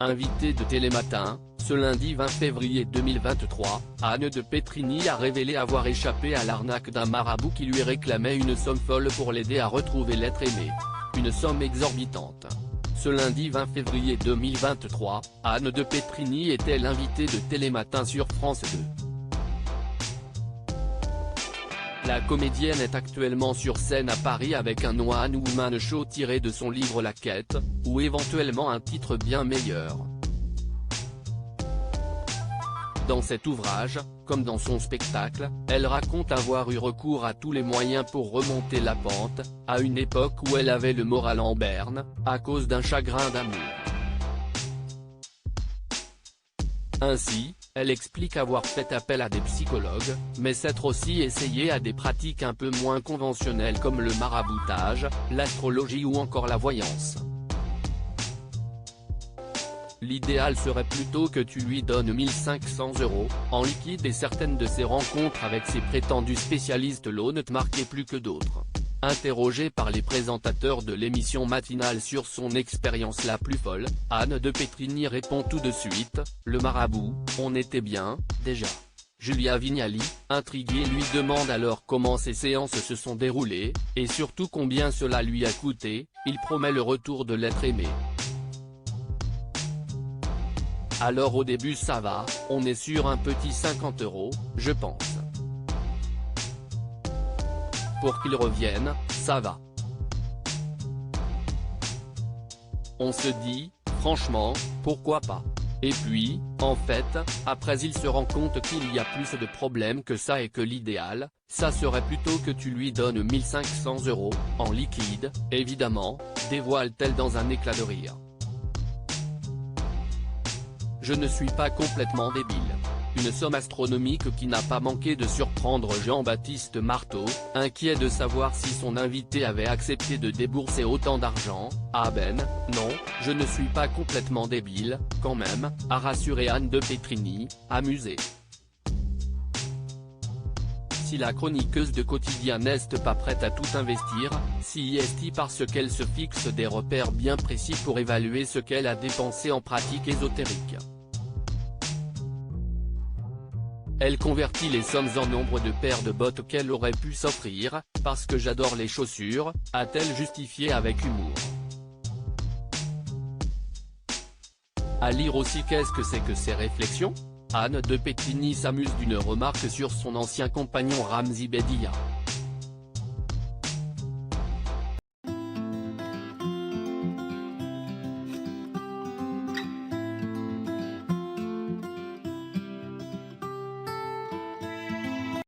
Invitée de Télématin, ce lundi 20 février 2023, Anne de Pétrigny a révélé avoir échappé à l'arnaque d'un marabout qui lui réclamait une somme folle pour l'aider à retrouver l'être aimé. Une somme exorbitante. Ce lundi 20 février 2023, Anne de Pétrigny était l'invitée de Télématin sur France 2. La comédienne est actuellement sur scène à Paris avec un one-woman show tiré de son livre La Quête, ou éventuellement un titre bien meilleur. Dans cet ouvrage, comme dans son spectacle, elle raconte avoir eu recours à tous les moyens pour remonter la pente, à une époque où elle avait le moral en berne, à cause d'un chagrin d'amour. Ainsi, elle explique avoir fait appel à des psychologues, mais s'être aussi essayée à des pratiques un peu moins conventionnelles comme le maraboutage, l'astrologie ou encore la voyance. L'idéal serait plutôt que tu lui donnes 1500 € en liquide et certaines de ses rencontres avec ses prétendus spécialistes l'ont marqué plus que d'autres. Interrogée par les présentateurs de l'émission matinale sur son expérience la plus folle, Anne de Pétrigny répond tout de suite, « Le marabout, on était bien, déjà ». Julia Vignali, intriguée lui demande alors comment ces séances se sont déroulées, et surtout combien cela lui a coûté. Il promet le retour de l'être aimé. Alors au début ça va, on est sur un petit 50 €, je pense. Pour qu'il revienne, ça va. On se dit, franchement, pourquoi pas. Et puis, en fait, après il se rend compte qu'il y a plus de problèmes que ça et que l'idéal, ça serait plutôt que tu lui donnes 1500 €, en liquide, évidemment, dévoile-t-elle dans un éclat de rire. Je ne suis pas complètement débile. Une somme astronomique qui n'a pas manqué de surprendre Jean-Baptiste Marteau, inquiet de savoir si son invité avait accepté de débourser autant d'argent. Ah ben, non, je ne suis pas complètement débile, quand même, a rassuré Anne de Pétrigny, amusée. Si la chroniqueuse de quotidien n'est pas prête à tout investir, si est parce qu'elle se fixe des repères bien précis pour évaluer ce qu'elle a dépensé en pratique ésotérique. Elle convertit les sommes en nombre de paires de bottes qu'elle aurait pu s'offrir, parce que j'adore les chaussures, a-t-elle justifié avec humour. À lire aussi qu'est-ce que c'est que ces réflexions ? Anne de Pétrigny s'amuse d'une remarque sur son ancien compagnon Ramzy Bedia.